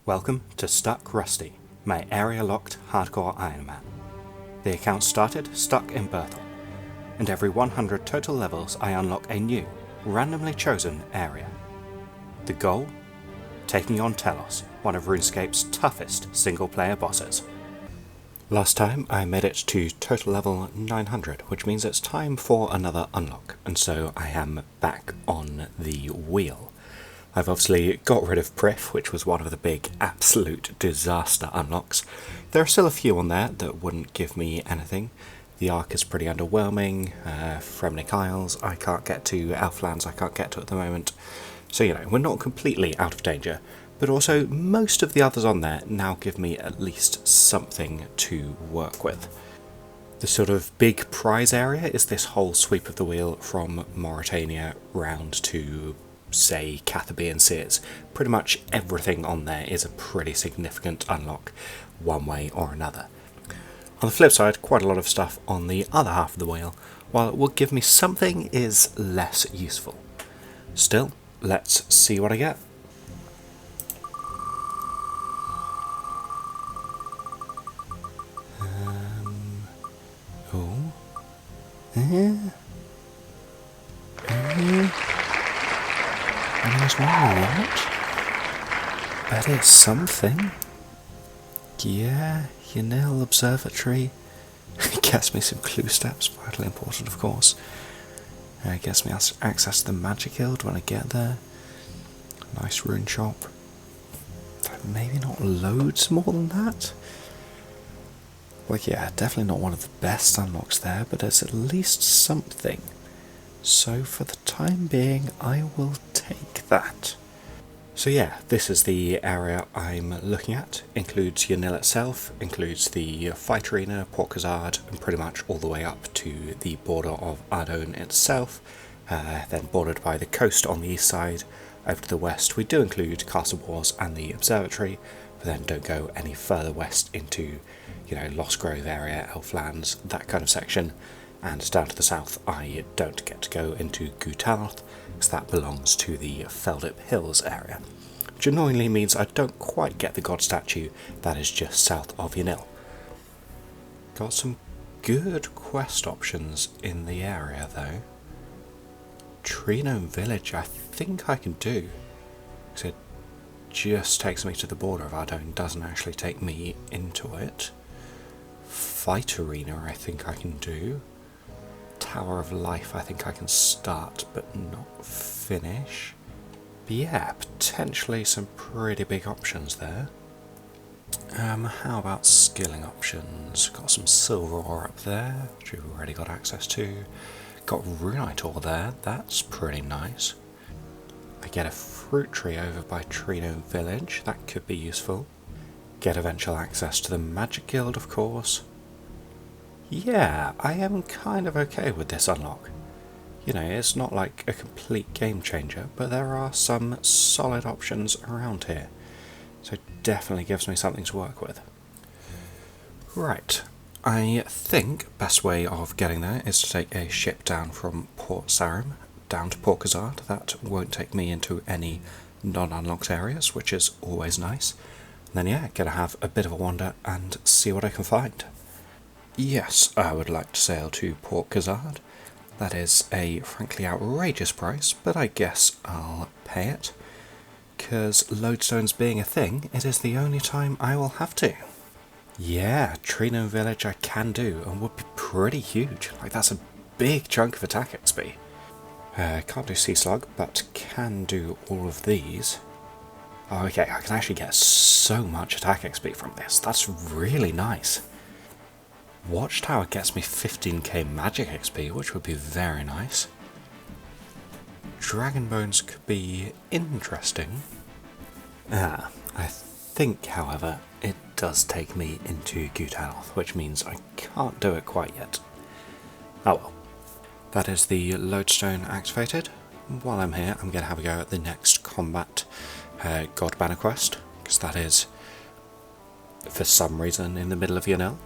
Welcome to Stuck Rusty, my area-locked hardcore Ironman. The account started stuck in Berthel, and every 100 total levels I unlock a new, randomly chosen area. The goal? Taking on Telos, one of RuneScape's toughest single-player bosses. Last time I made it to total level 900, which means it's time for another unlock, and so I am back on the wheel. I've obviously got rid of Prif, which was one of the big absolute disaster unlocks. There are still a few on there that wouldn't give me anything. The Ark is pretty underwhelming, Fremnik Isles I can't get to, Elflands I can't get to at the moment. So we're not completely out of danger, but also most of the others on there now give me at least something to work with. The sort of big prize area is this whole sweep of the wheel from Mauritania round to, say, Cathaby and Sears. Pretty much everything on there is a pretty significant unlock, one way or another. On the flip side, quite a lot of stuff on the other half of the wheel, while it will give me something, is less useful. Still, let's see what I get. There's not a lot, but it's something. Yeah, Yanil Observatory. It gets me some clue steps, vitally important of course. It gets me access to the Magic Guild when I get there. Nice rune shop. Maybe not loads more than that. Yeah, definitely not one of the best unlocks there, but it's at least something. So for the time being, I will take that. So yeah, this is the area I'm looking at. Includes Yanil itself, includes the fight arena, Port Khazard, and pretty much all the way up to the border of Ardone itself, then bordered by the coast on the east side. Over to the west we do include Castle Wars and the Observatory, but then don't go any further west into, Lost Grove area, Elflands, that kind of section. And down to the south I don't get to go into Gutaloth, because that belongs to the Feldip Hills area, which annoyingly means I don't quite get the god statue that is just south of Yanil. Got some good quest options in the area though. Treenome Village I think I can do, because it just takes me to the border of Ardone, doesn't actually take me into it. Fight Arena I think I can do. Tower of Life I think I can start but not finish. But yeah, potentially some pretty big options there. How about skilling options? Got some silver ore up there, which we've already got access to. Got runite ore there, that's pretty nice. I get a fruit tree over by Treenome Village, that could be useful. Get eventual access to the Magic Guild of course. Yeah, I am kind of okay with this unlock. It's not like a complete game changer, but there are some solid options around here. So it definitely gives me something to work with. Right, I think best way of getting there is to take a ship down from Port Sarim down to Port Khazard. That won't take me into any non-unlocked areas, which is always nice. And then yeah, gonna have a bit of a wander and see what I can find. Yes, I would like to sail to Port Khazard. That is a frankly outrageous price, but I guess I'll pay it. Because lodestones being a thing, it is the only time I will have to. Yeah, Treenome Village I can do, and would be pretty huge. That's a big chunk of attack XP. Can't do Sea Slug, but can do all of these. Oh, okay, I can actually get so much attack XP from this. That's really nice. Watchtower gets me 15k magic XP, which would be very nice. Dragon Bones could be interesting. I think, however, it does take me into Gutaloth, which means I can't do it quite yet. Oh well. That is the lodestone activated. While I'm here, I'm going to have a go at the next combat God Banner quest, because that is, for some reason, in the middle of Yanil.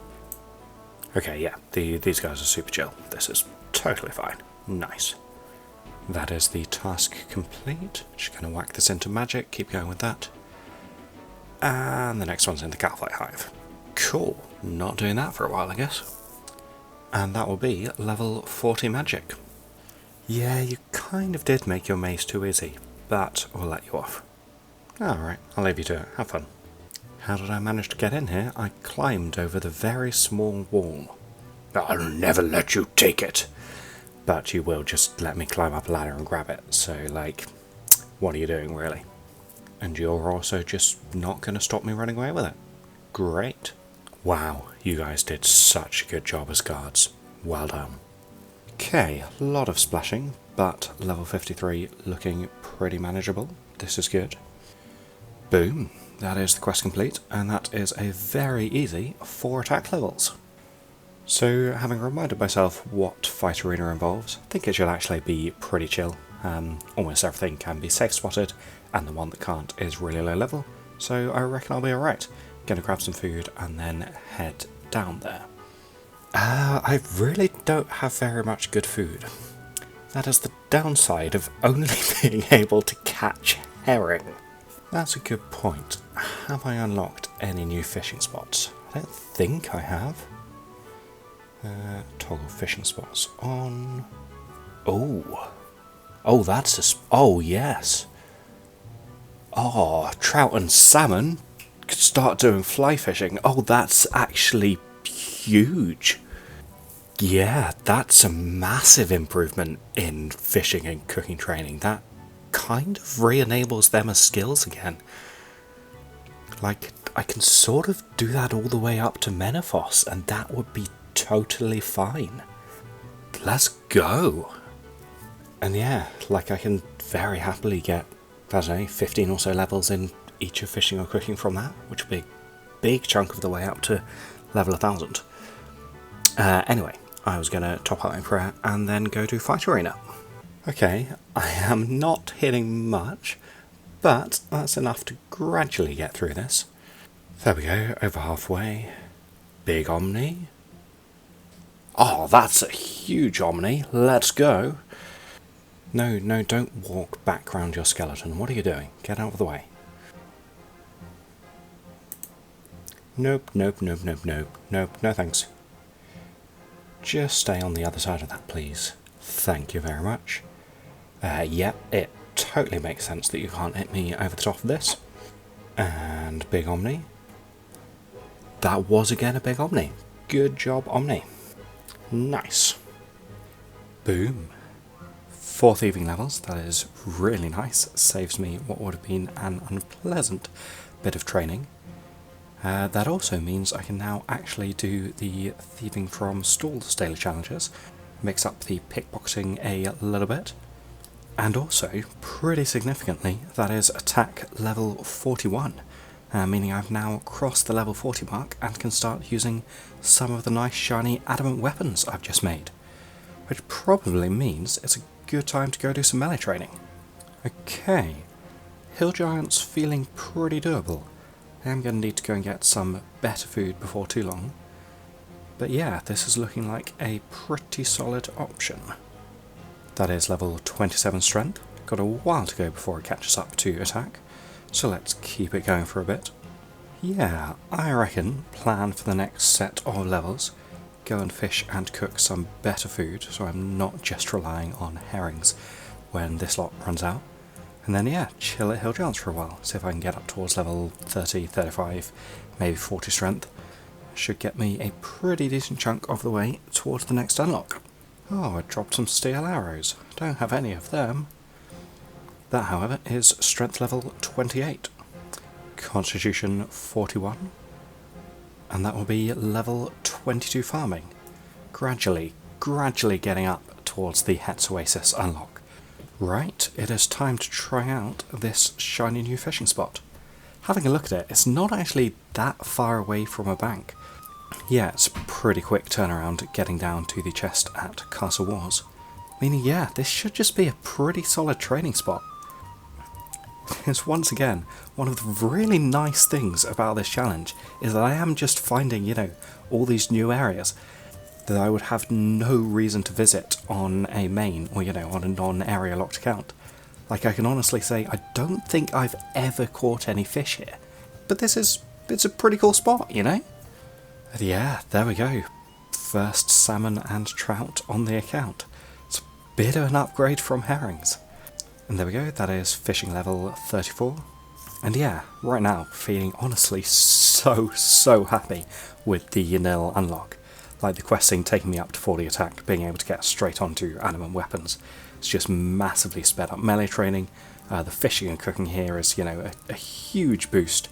Okay, yeah, these guys are super chill. This is totally fine. Nice. That is the task complete. Just going to whack this into magic, keep going with that. And the next one's in the Catflight Hive. Cool. Not doing that for a while, I guess. And that will be level 40 magic. Yeah, you kind of did make your maze too easy, but we'll let you off. Alright, I'll leave you to it. Have fun. How did I manage to get in here? I climbed over the very small wall. I'll never let you take it. But you will just let me climb up a ladder and grab it. So, like, what are you doing, really? And you're also just not going to stop me running away with it. Great. Wow, you guys did such a good job as guards. Well done. Okay, a lot of splashing, but level 53 looking pretty manageable. This is good. Boom, that is the quest complete, and that is a very easy 4 attack levels. So, having reminded myself what Fight Arena involves, I think it should actually be pretty chill. Almost everything can be safe spotted, and the one that can't is really low level, so I reckon I'll be alright. Gonna grab some food and then head down there. I really don't have very much good food. That is the downside of only being able to catch herring. That's a good point. Have I unlocked any new fishing spots? I don't think I have. Toggle fishing spots on. Oh, that's a. Oh, yes. Oh, trout and salmon could start doing fly fishing. Oh, that's actually huge. Yeah, that's a massive improvement in fishing and cooking training. That kind of re-enables them as skills again. Like, I can sort of do that all the way up to Menopause, and that would be totally fine. Let's go. And yeah, like I can very happily get, I don't know, 15 or so levels in each of fishing or cooking from that, which would be a big chunk of the way up to level 1000. Anyway, I was going to top out in prayer and then go to Fight Arena. Okay, I am not hitting much, but that's enough to gradually get through this. There we go, over halfway. Big Omni. Oh, that's a huge Omni. Let's go. No, don't walk back round your skeleton. What are you doing? Get out of the way. Nope, no thanks. Just stay on the other side of that, please. Thank you very much. Yep, it totally makes sense that you can't hit me over the top of this. And Big Omni. That was again a Big Omni. Good job, Omni. Nice. Boom. 4 thieving levels, that is really nice. Saves me what would have been an unpleasant bit of training. That also means I can now actually do the thieving from stalls daily challenges, mix up the pickpocketing a little bit, and also, pretty significantly, that is attack level 41, meaning I've now crossed the level 40 mark and can start using some of the nice shiny adamant weapons I've just made, which probably means it's a good time to go do some melee training. Okay, Hill Giant's feeling pretty doable. I am going to need to go and get some better food before too long. But yeah, this is looking like a pretty solid option. That is level 27 strength. Got a while to go before it catches up to attack, so let's keep it going for a bit. Yeah, I reckon plan for the next set of levels. Go and fish and cook some better food, so I'm not just relying on herrings when this lot runs out. And then yeah, chill at Hill Giants for a while, see if I can get up towards level 30, 35, maybe 40 strength. Should get me a pretty decent chunk of the way towards the next unlock. Oh, I dropped some steel arrows. Don't have any of them. That, however, is strength level 28. Constitution 41. And that will be level 22 farming. Gradually getting up towards the Hetz Oasis unlock. Right, it is time to try out this shiny new fishing spot. Having a look at it, it's not actually that far away from a bank. Yeah, it's a pretty quick turnaround getting down to the chest at Castle Wars. Meaning, yeah, this should just be a pretty solid training spot. It's once again, one of the really nice things about this challenge is that I am just finding, all these new areas that I would have no reason to visit on a main or, on a non-area locked account. Like, I can honestly say I don't think I've ever caught any fish here. but it's a pretty cool spot, you know? And yeah, there we go. First salmon and trout on the account. It's a bit of an upgrade from herrings. And there we go, that is fishing level 34. And yeah, right now, feeling honestly so happy with the nil unlock. Like the questing taking me up to 40 attack, being able to get straight onto adamant weapons. It's just massively sped up melee training. The fishing and cooking here is, you know, a huge boost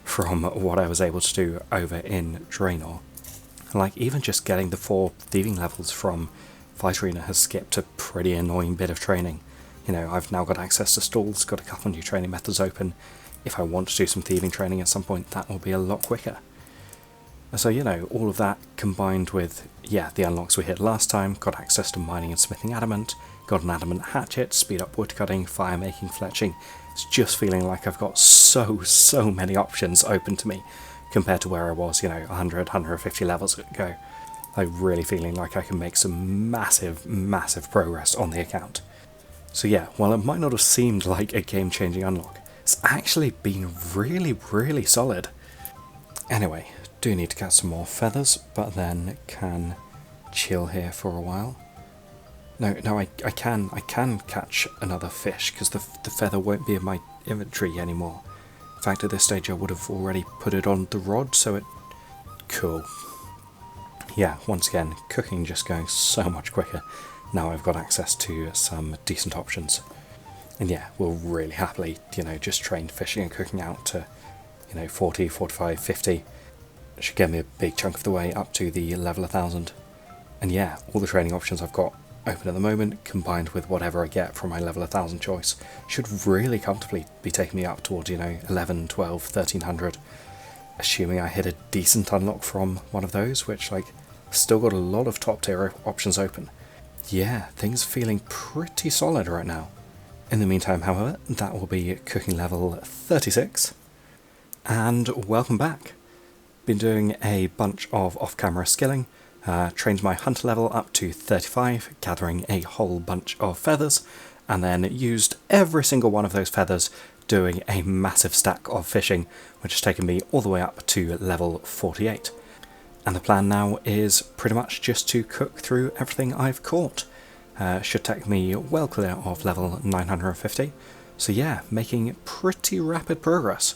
from what I was able to do over in Draenor. Like, even just getting the 4 thieving levels from Fight Arena has skipped a pretty annoying bit of training. You know, I've now got access to stalls, got a couple new training methods open. If I want to do some thieving training at some point, that will be a lot quicker. So, you know, all of that combined with, yeah, the unlocks we hit last time, got access to mining and smithing adamant, got an adamant hatchet, speed up woodcutting, fire making, fletching. It's just feeling like I've got so many options open to me compared to where I was, you know, 100, 150 levels ago. Like, really feeling like I can make some massive progress on the account. So yeah, while it might not have seemed like a game-changing unlock, it's actually been really solid. Anyway, do need to catch some more feathers, but then can chill here for a while. No, I can catch another fish, because the feather won't be in my inventory anymore. In fact, at this stage I would have already put it on the rod, so it... Cool. Yeah, once again, cooking just going so much quicker. Now I've got access to some decent options. And yeah, we'll really happily, you know, just train fishing and cooking out to, you know, 40, 45, 50. Should get me a big chunk of the way up to the level 1000. And yeah, all the training options I've got open at the moment, combined with whatever I get from my level 1000 choice, should really comfortably be taking me up towards, you know, 11, 12, 1300. Assuming I hit a decent unlock from one of those, which, like, still got a lot of top tier options open. Yeah, things are feeling pretty solid right now. In the meantime, however, that will be cooking level 36. And welcome back. Been doing a bunch of off-camera skilling, trained my hunter level up to 35, gathering a whole bunch of feathers, and then used every single one of those feathers doing a massive stack of fishing, which has taken me all the way up to level 48. And the plan now is pretty much just to cook through everything I've caught. Should take me well clear of level 950, so yeah, making pretty rapid progress.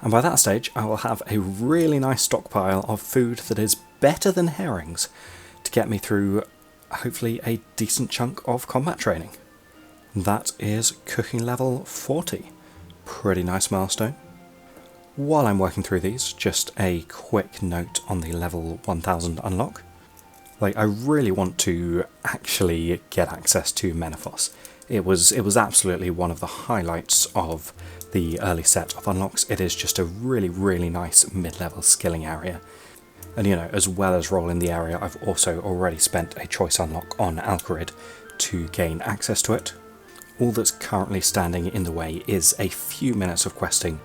And by that stage I will have a really nice stockpile of food that is better than herrings to get me through hopefully a decent chunk of combat training. That is cooking level 40. Pretty nice milestone. While I'm working through these, just a quick note on the level 1000 unlock. Like, I really want to actually get access to Menethos. It was absolutely one of the highlights of the early set of unlocks. It is just a really nice mid-level skilling area. And, you know, as well as rolling the area, I've also already spent a choice unlock on Alcarid to gain access to it. All that's currently standing in the way is a few minutes of questing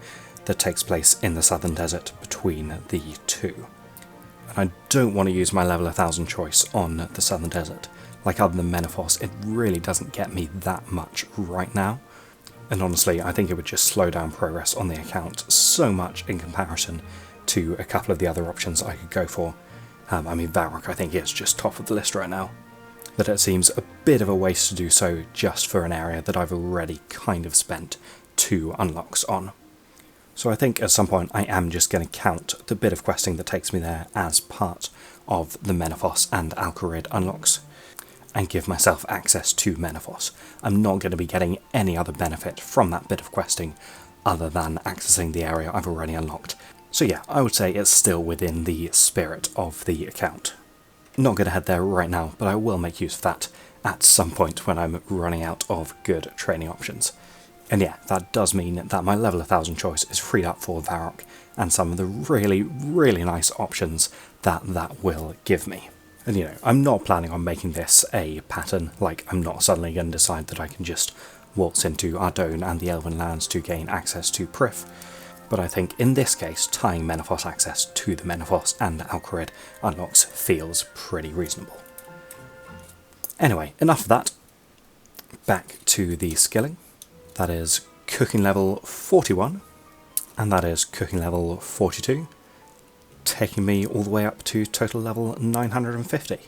that takes place in the Southern Desert between the two. And I don't want to use my level 1000 choice on the Southern Desert. Like, other than Menethos, it really doesn't get me that much right now. And honestly, I think it would just slow down progress on the account so much in comparison to a couple of the other options I could go for. I mean, Varrock I think is just top of the list right now. But it seems a bit of a waste to do so just for an area that I've already kind of spent 2 unlocks on. So I think at some point I am just going to count the bit of questing that takes me there as part of the Menethos and Alcarid unlocks, and give myself access to Menethos. I'm not going to be getting any other benefit from that bit of questing other than accessing the area I've already unlocked. So yeah, I would say it's still within the spirit of the account. Not going to head there right now, but I will make use of that at some point when I'm running out of good training options. And yeah, that does mean that my level 1000 choice is freed up for Varrock and some of the really nice options that will give me. And you know, I'm not planning on making this a pattern. Like, I'm not suddenly going to decide that I can just waltz into Ardougne and the Elven lands to gain access to Prif. But I think in this case, tying Menethos access to the Menethos and Alcarid unlocks feels pretty reasonable. Anyway, enough of that. Back to the skilling. That is cooking level 41. and that is cooking level 42, taking me all the way up to total level 950.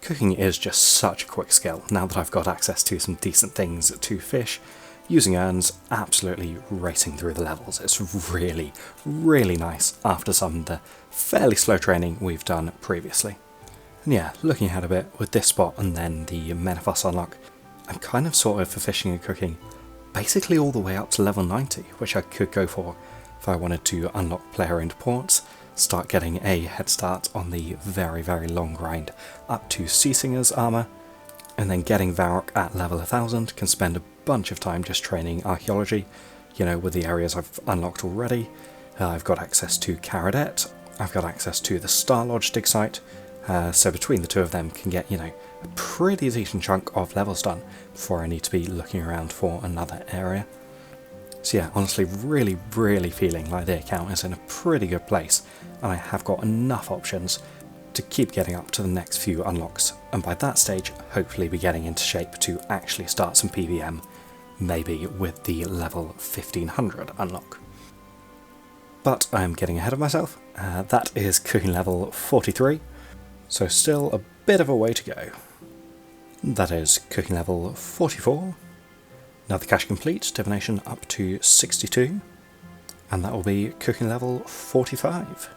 Cooking is just such a quick skill now that I've got access to some decent things to fish. Using urns, absolutely racing through the levels. It's really, really nice after some of the fairly slow training we've done previously. And yeah, looking ahead a bit with this spot and then the Menefos unlock, I'm kind of sort of for fishing and cooking basically all the way up to level 90, which I could go for if I wanted to unlock player-owned ports, start getting a head start on the very, very long grind up to Sea Singer's armour, and then getting Varrock at level 1000 can spend a bunch of time just training archaeology, you know, with the areas I've unlocked already. I've got access to Caradet, I've got access to the Star Lodge dig site, so between the two of them can get, you know, a pretty decent chunk of levels done before I need to be looking around for another area. So yeah, honestly really, really feeling like the account is in a pretty good place, and I have got enough options to keep getting up to the next few unlocks, and by that stage hopefully be getting into shape to actually start some PVM, maybe with the level 1500 unlock. But I'm getting ahead of myself. That is cooking level 43, so still a bit of a way to go. That is cooking level 44. Another cache complete, divination up to 62, and that will be cooking level 45.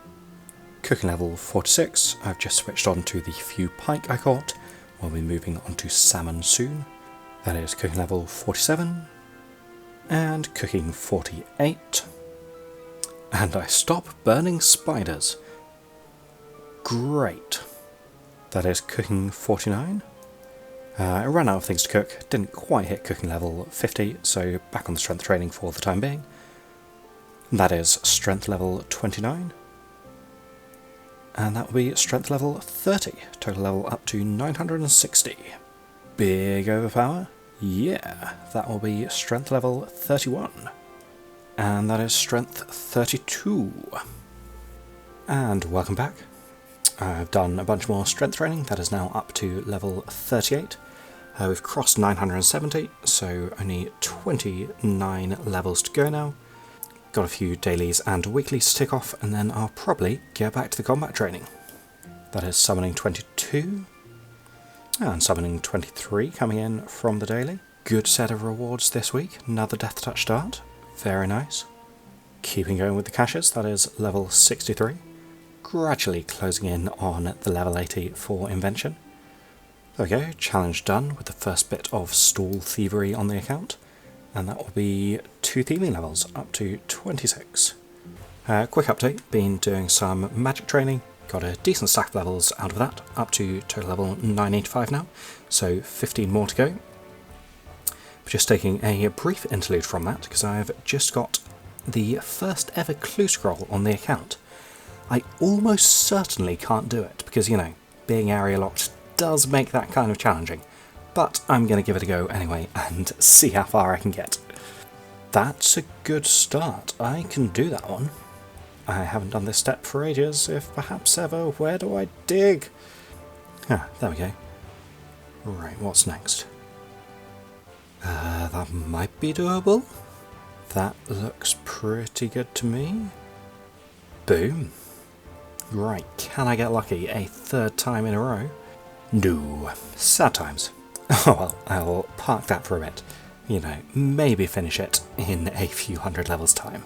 Cooking level 46, I've just switched on to the few pike I caught. We'll be moving on to salmon soon. That is cooking level 47, and cooking 48. And I stop burning spiders. Great. That is cooking 49. I ran out of things to cook, didn't quite hit cooking level 50, so back on the strength training for the time being. That is strength level 29. And that will be strength level 30, total level up to 960. Big overpower? Yeah, that will be strength level 31. And that is strength 32. And welcome back. I've done a bunch more strength training, that is now up to level 38. We've crossed 970, so only 29 levels to go now. Got a few dailies and weeklies to tick off, and then I'll probably get back to the combat training. That is summoning 22, and summoning 23 coming in from the daily. Good set of rewards this week, another Death Touch start, very nice. Keeping going with the caches, that is level 63. Gradually closing in on the level 80 for invention. There we go, challenge done with the first bit of stall thievery on the account, and that will be 2 thieving levels up to 26. Quick update, been doing some magic training, got a decent stack of levels out of that, up to total level 985 now, so 15 more to go. But just taking a brief interlude from that, because I've just got the first ever clue scroll on the account. I almost certainly can't do it, because, you know, being area locked does make that kind of challenging, but I'm going to give it a go anyway and see how far I can get. That's a good start, I can do that one. I haven't done this step for ages, if perhaps ever. Where do I dig? Ah, there we go. Right, what's next? That might be doable. That looks pretty good to me. Boom. Right, can I get lucky a third time in a row? No. Sad times. Oh well, I'll park that for a bit. You know, maybe finish it in a few hundred levels time.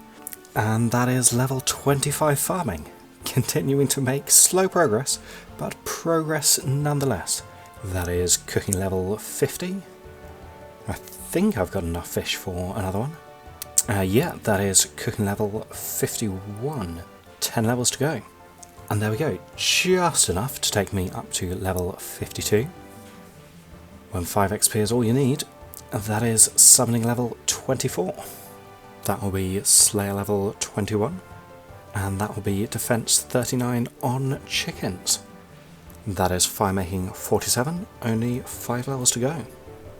And that is level 25 farming. Continuing to make slow progress, but progress nonetheless. That is cooking level 50. I think I've got enough fish for another one. Yeah, that is cooking level 51. 10 levels to go. And there we go, just enough to take me up to level 52. When 5 XP is all you need, that is summoning level 24. That will be Slayer level 21. And that will be defense 39 on chickens. That is firemaking 47, only 5 levels to go.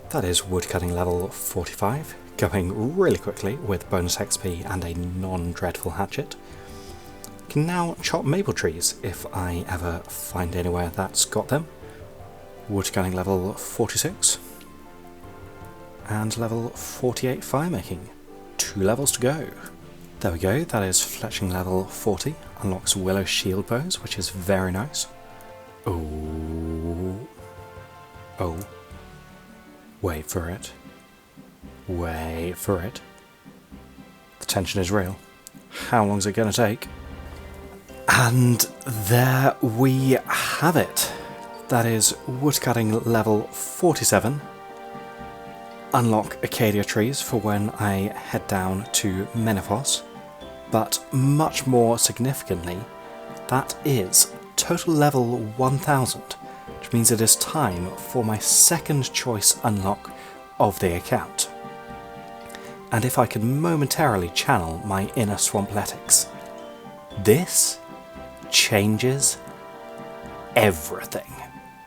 That is woodcutting level 45, going really quickly with bonus XP and a non-dreadful hatchet. Can now chop maple trees if I ever find anywhere that's got them. Woodcutting level 46. And level 48 firemaking. 2 levels to go. There we go, that is fletching level 40. Unlocks Willow Shield Bows, which is very nice. Oh. Oh. Wait for it. Wait for it. The tension is real. How long is it going to take? And there we have it. That is woodcutting level 47. Unlock Acacia trees for when I head down to Menopause. But much more significantly, that is total level 1000, which means it is time for my second choice unlock of the account. And if I can momentarily channel my inner Swampletics, this changes everything.